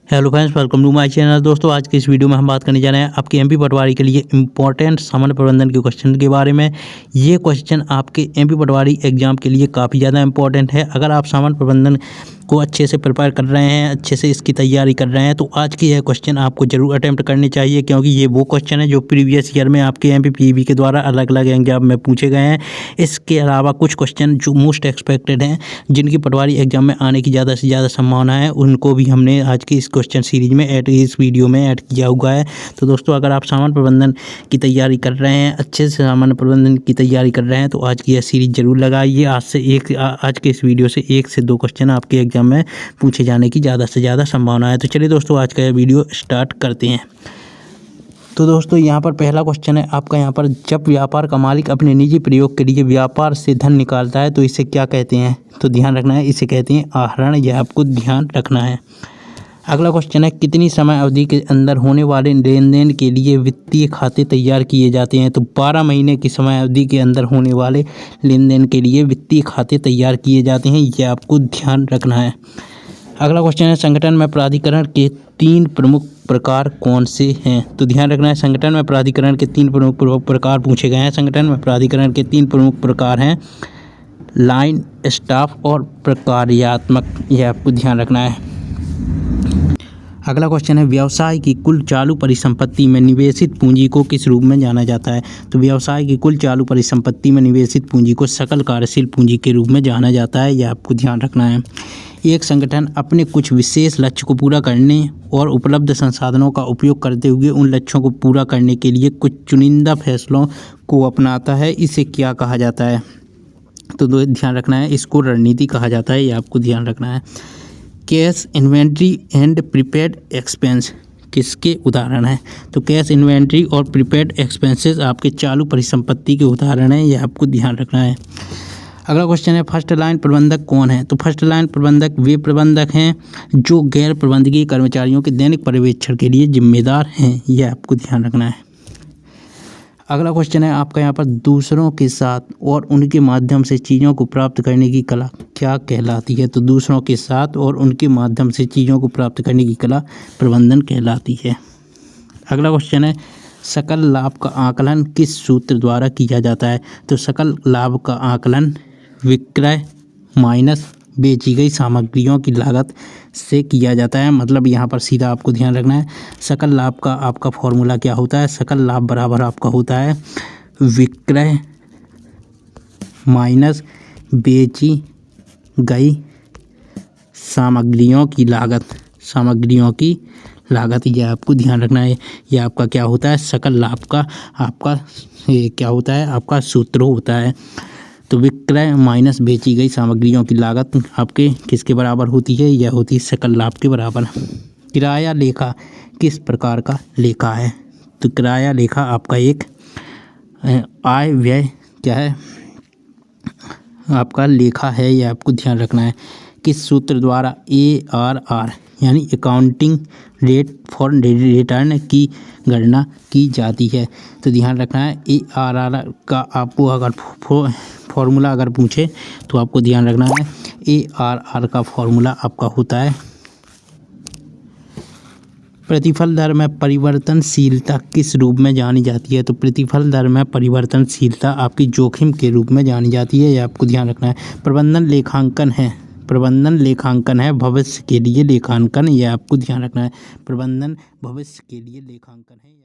Hello friends, welcome to my channel. दोस्तों, आज के इस वीडियो में हम बात करने जा रहे हैं आपके एमपी पटवारी के लिए इंपॉर्टेंट सामान्य प्रबंधन के क्वेश्चन के बारे में। ये क्वेश्चन आपके एमपी पटवारी एग्जाम के लिए काफ़ी ज़्यादा इंपॉर्टेंट है। अगर आप सामान्य प्रबंधन को अच्छे से प्रिपेयर कर रहे हैं, अच्छे से इसकी तैयारी कर रहे हैं, तो आज की यह क्वेश्चन आपको जरूर अटैम्प्ट करने चाहिए, क्योंकि ये वो क्वेश्चन है जो प्रीवियस ईयर में आपके एमपी पीवी के द्वारा अलग अलग एग्जाम में पूछे गए हैं। इसके अलावा कुछ क्वेश्चन जो मोस्ट एक्सपेक्टेड हैं, जिनकी पटवारी एग्जाम में आने की ज़्यादा से ज़्यादा संभावना है, उनको भी हमने आज की इस क्वेश्चन सीरीज में इस वीडियो में ऐड किया हुआ है। तो दोस्तों, अगर आप सामान्य प्रबंधन की तैयारी कर रहे हैं, अच्छे से सामान्य प्रबंधन की तैयारी कर रहे हैं, तो आज की यह सीरीज जरूर लगाइए। आज के इस वीडियो से 1 से 2 क्वेश्चन आपके एग्जाम में पूछे जाने की ज़्यादा से ज़्यादा संभावना है। तो चलिए दोस्तों, आज का यह वीडियो स्टार्ट करते हैं। तो दोस्तों, यहाँ पर पहला क्वेश्चन है आपका, यहाँ पर जब व्यापार का मालिक अपने निजी प्रयोग के लिए व्यापार से धन निकालता है तो इसे क्या कहते हैं? तो ध्यान रखना है, इसे कहते हैं आहरण। यह आपको ध्यान रखना है। अगला क्वेश्चन है, कितनी समय अवधि के अंदर होने वाले लेन देन के लिए वित्तीय खाते तैयार किए जाते हैं? तो 12 महीने की समय अवधि के अंदर होने वाले लेन देन के लिए वित्तीय खाते तैयार किए जाते हैं। यह आपको ध्यान रखना है। अगला क्वेश्चन है, संगठन में प्राधिकरण के 3 प्रमुख प्रकार कौन से हैं? तो ध्यान रखना है, संगठन में प्राधिकरण के 3 प्रमुख प्रकार पूछे गए हैं। संगठन में प्राधिकरण के 3 प्रमुख प्रकार हैं, लाइन, स्टाफ और प्रकार्यात्मक। यह आपको ध्यान रखना है। अगला क्वेश्चन है, व्यवसाय की कुल चालू परिसंपत्ति में निवेशित पूंजी को किस रूप में जाना जाता है? तो व्यवसाय की कुल चालू परिसंपत्ति में निवेशित पूंजी को सकल कार्यशील पूंजी के रूप में जाना जाता है। यह आपको ध्यान रखना है। एक संगठन अपने कुछ विशेष लक्ष्य को पूरा करने और उपलब्ध संसाधनों का उपयोग करते हुए उन लक्ष्यों को पूरा करने के लिए कुछ चुनिंदा फैसलों को अपनाता है। इसे क्या कहा जाता है? तो ध्यान रखना है, इसको रणनीति कहा जाता है। यह आपको ध्यान रखना है। Cash inventory and prepaid expense किसके उदाहरण हैं? तो कैश इन्वेंट्री और प्रीपेड एक्सपेंसेस आपके चालू परिसंपत्ति के उदाहरण हैं। यह आपको ध्यान रखना है। अगला क्वेश्चन है, फर्स्ट लाइन प्रबंधक कौन है? तो फर्स्ट लाइन प्रबंधक वे प्रबंधक हैं जो गैर प्रबंधकीय कर्मचारियों के दैनिक पर्यवेक्षण के लिए जिम्मेदार हैं। यह आपको ध्यान रखना है। अगला क्वेश्चन है आपका, यहाँ पर दूसरों के साथ और उनके माध्यम से चीज़ों को प्राप्त करने की कला क्या कहलाती है? तो दूसरों के साथ और उनके माध्यम से चीज़ों को प्राप्त करने की कला प्रबंधन कहलाती है। अगला क्वेश्चन है, सकल लाभ का आकलन किस सूत्र द्वारा किया जाता है? तो सकल लाभ का आकलन विक्रय माइनस बेची गई सामग्रियों की लागत से किया जाता है। मतलब यहाँ पर सीधा आपको ध्यान रखना है, सकल लाभ का आपका फॉर्मूला क्या होता है? सकल लाभ बराबर आपका होता है विक्रय माइनस बेची गई सामग्रियों की लागत। यह आपको ध्यान रखना है। यह आपका क्या होता है? सकल लाभ का आपका ये क्या होता है? आपका सूत्र होता है। तो विक्रय माइनस बेची गई सामग्रियों की लागत आपके किसके बराबर होती है? यह होती है सकल लाभ के बराबर। किराया लेखा किस प्रकार का लेखा है? तो किराया लेखा आपका एक आय व्यय क्या है? आपका लेखा है। यह आपको ध्यान रखना है। किस सूत्र द्वारा ARR यानी अकाउंटिंग रेट फॉर रिटर्न की गणना की जाती है? तो ध्यान रखना है, ARR का आपको अगर फॉर्मूला अगर पूछे तो आपको ध्यान रखना है, ARR का फॉर्मूला आपका होता है प्रतिफल दर में परिवर्तनशीलता किस रूप में जानी जाती है? तो प्रतिफल दर में परिवर्तनशीलता आपकी जोखिम के रूप में जानी जाती है। यह आपको ध्यान रखना है। प्रबंधन लेखांकन है भविष्य के लिए लेखांकन। यह आपको ध्यान रखना है। प्रबंधन भविष्य के लिए लेखांकन है।